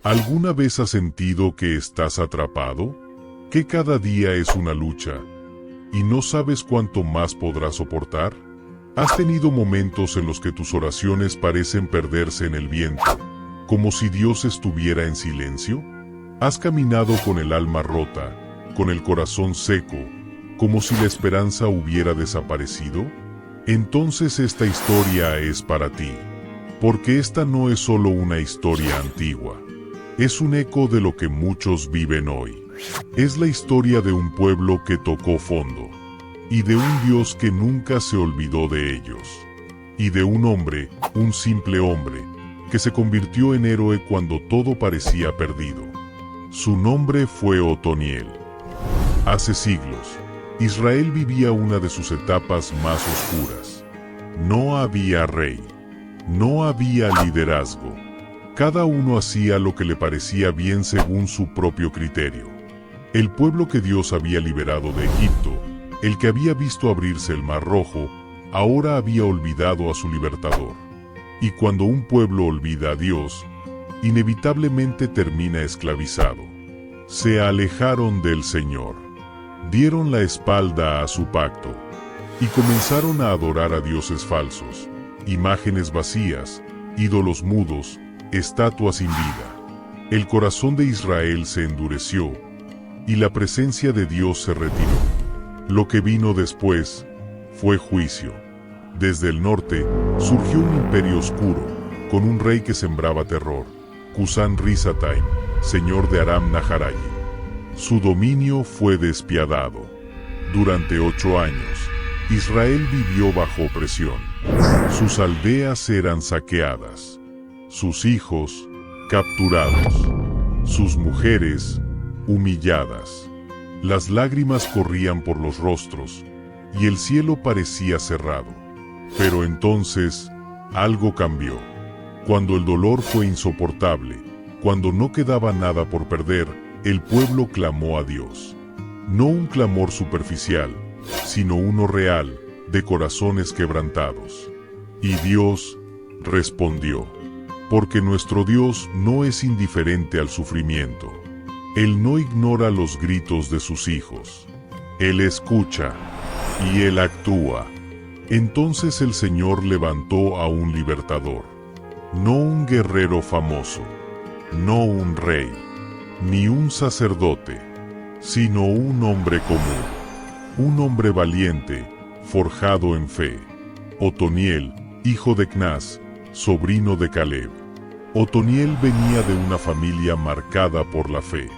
¿Alguna vez has sentido que estás atrapado? ¿Que cada día es una lucha y no sabes cuánto más podrás soportar? ¿Has tenido momentos en los que tus oraciones parecen perderse en el viento, como si Dios estuviera en silencio? ¿Has caminado con el alma rota, con el corazón seco, como si la esperanza hubiera desaparecido? Entonces esta historia es para ti, porque esta no es solo una historia antigua. Es un eco de lo que muchos viven hoy. Es la historia de un pueblo que tocó fondo, y de un Dios que nunca se olvidó de ellos, y de un hombre, un simple hombre, que se convirtió en héroe cuando todo parecía perdido. Su nombre fue Otoniel. Hace siglos, Israel vivía una de sus etapas más oscuras. No había rey, no había liderazgo. Cada uno hacía lo que le parecía bien según su propio criterio. El pueblo que Dios había liberado de Egipto, el que había visto abrirse el Mar Rojo, ahora había olvidado a su libertador. Y cuando un pueblo olvida a Dios, inevitablemente termina esclavizado. Se alejaron del Señor, dieron la espalda a su pacto, y comenzaron a adorar a dioses falsos, imágenes vacías, ídolos mudos, estatuas sin vida. El corazón de Israel se endureció, y la presencia de Dios se retiró. Lo que vino después fue juicio. Desde el norte surgió un imperio oscuro, con un rey que sembraba terror, Cusán-Risataim, señor de Aram-Naharaim. Su dominio fue despiadado. Durante 8 años, Israel vivió bajo opresión. Sus aldeas eran saqueadas, sus hijos capturados, sus mujeres humilladas. Las lágrimas corrían por los rostros, y el cielo parecía cerrado. Pero entonces, algo cambió. Cuando el dolor fue insoportable, cuando no quedaba nada por perder, el pueblo clamó a Dios. No un clamor superficial, sino uno real, de corazones quebrantados. Y Dios respondió. Porque nuestro Dios no es indiferente al sufrimiento. Él no ignora los gritos de sus hijos. Él escucha, y Él actúa. Entonces el Señor levantó a un libertador. No un guerrero famoso, no un rey, ni un sacerdote, sino un hombre común. Un hombre valiente, forjado en fe. Otoniel, hijo de Kenaz, sobrino de Caleb. Otoniel venía de una familia marcada por la fe.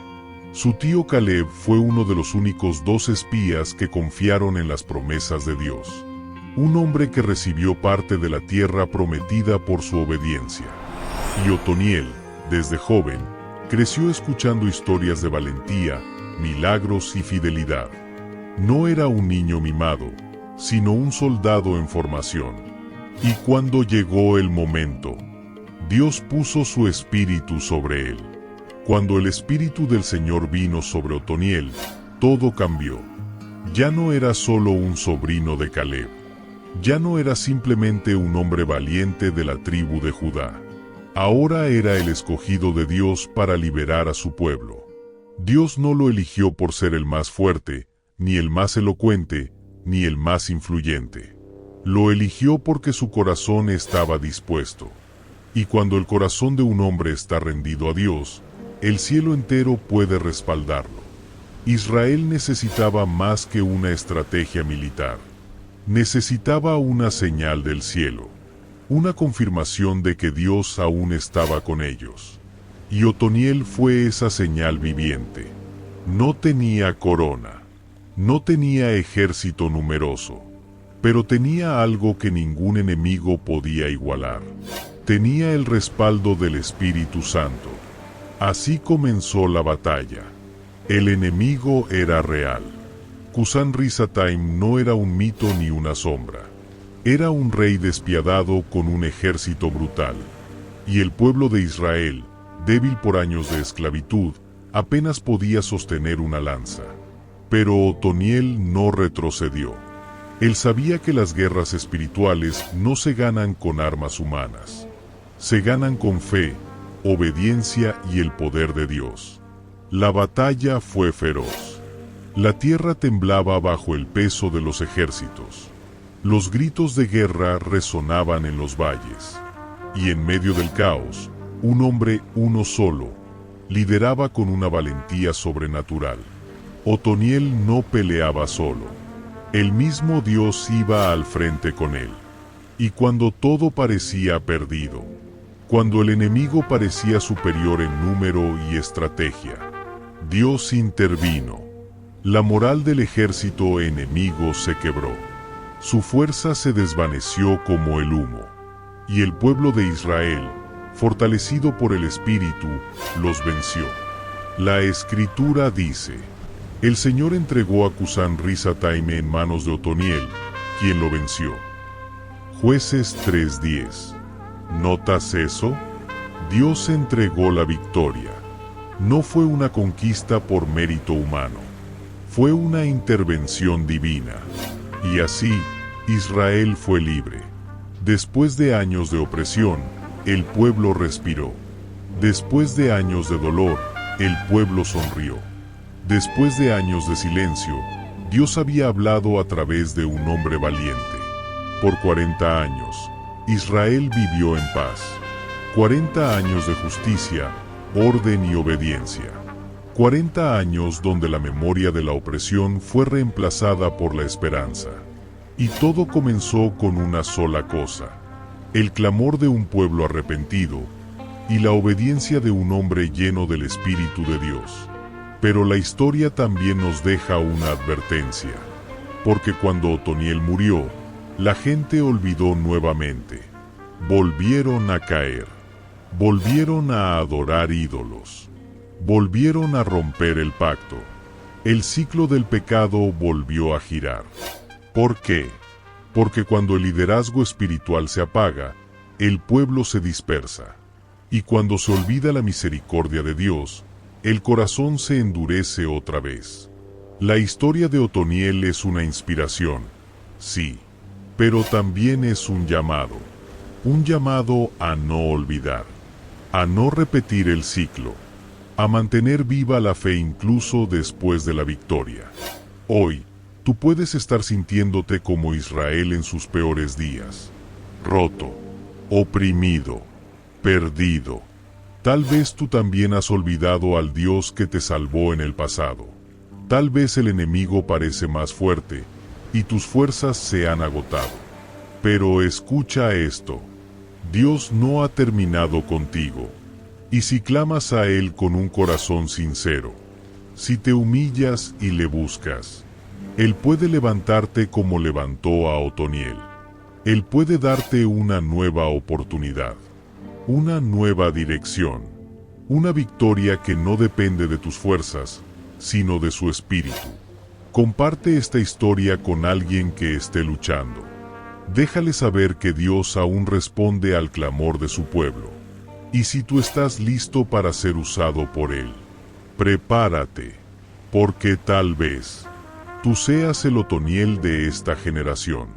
Su tío Caleb fue uno de los únicos 2 espías que confiaron en las promesas de Dios. Un hombre que recibió parte de la tierra prometida por su obediencia. Y Otoniel, desde joven, creció escuchando historias de valentía, milagros y fidelidad. No era un niño mimado, sino un soldado en formación. Y cuando llegó el momento, Dios puso su espíritu sobre él. Cuando el espíritu del Señor vino sobre Otoniel, todo cambió. Ya no era solo un sobrino de Caleb. Ya no era simplemente un hombre valiente de la tribu de Judá. Ahora era el escogido de Dios para liberar a su pueblo. Dios no lo eligió por ser el más fuerte, ni el más elocuente, ni el más influyente. Lo eligió porque su corazón estaba dispuesto. Y cuando el corazón de un hombre está rendido a Dios, el cielo entero puede respaldarlo. Israel necesitaba más que una estrategia militar. Necesitaba una señal del cielo. Una confirmación de que Dios aún estaba con ellos. Y Otoniel fue esa señal viviente. No tenía corona. No tenía ejército numeroso. Pero tenía algo que ningún enemigo podía igualar. Tenía el respaldo del Espíritu Santo. Así comenzó la batalla. El enemigo era real. Cusán-Risataim no era un mito ni una sombra. Era un rey despiadado con un ejército brutal. Y el pueblo de Israel, débil por años de esclavitud, apenas podía sostener una lanza. Pero Otoniel no retrocedió. Él sabía que las guerras espirituales no se ganan con armas humanas. Se ganan con fe, obediencia y el poder de Dios. La batalla fue feroz. La tierra temblaba bajo el peso de los ejércitos. Los gritos de guerra resonaban en los valles. Y en medio del caos, un hombre, uno solo, lideraba con una valentía sobrenatural. Otoniel no peleaba solo. El mismo Dios iba al frente con él. Y cuando todo parecía perdido, cuando el enemigo parecía superior en número y estrategia, Dios intervino. La moral del ejército enemigo se quebró. Su fuerza se desvaneció como el humo. Y el pueblo de Israel, fortalecido por el Espíritu, los venció. La Escritura dice: el Señor entregó a Cusán-Risataim en manos de Otoniel, quien lo venció. Jueces 3:10. ¿Notas eso? Dios entregó la victoria. No fue una conquista por mérito humano. Fue una intervención divina. Y así, Israel fue libre. Después de años de opresión, el pueblo respiró. Después de años de dolor, el pueblo sonrió. Después de años de silencio, Dios había hablado a través de un hombre valiente. Por 40 años, Israel vivió en paz. 40 años de justicia, orden y obediencia. 40 años donde la memoria de la opresión fue reemplazada por la esperanza. Y todo comenzó con una sola cosa: el clamor de un pueblo arrepentido y la obediencia de un hombre lleno del Espíritu de Dios. Pero la historia también nos deja una advertencia, porque cuando Otoniel murió, la gente olvidó nuevamente. Volvieron a caer. Volvieron a adorar ídolos. Volvieron a romper el pacto. El ciclo del pecado volvió a girar. ¿Por qué? Porque cuando el liderazgo espiritual se apaga, el pueblo se dispersa. Y cuando se olvida la misericordia de Dios, el corazón se endurece otra vez. La historia de Otoniel es una inspiración, sí, pero también es un llamado a no olvidar, a no repetir el ciclo, a mantener viva la fe incluso después de la victoria. Hoy, tú puedes estar sintiéndote como Israel en sus peores días, roto, oprimido, perdido. Tal vez tú también has olvidado al Dios que te salvó en el pasado. Tal vez el enemigo parece más fuerte y tus fuerzas se han agotado. Pero escucha esto: Dios no ha terminado contigo. Y si clamas a Él con un corazón sincero, si te humillas y le buscas, Él puede levantarte como levantó a Otoniel. Él puede darte una nueva oportunidad. Una nueva dirección, una victoria que no depende de tus fuerzas, sino de su espíritu. Comparte esta historia con alguien que esté luchando. Déjale saber que Dios aún responde al clamor de su pueblo. Y si tú estás listo para ser usado por Él, prepárate, porque tal vez tú seas el Otoniel de esta generación.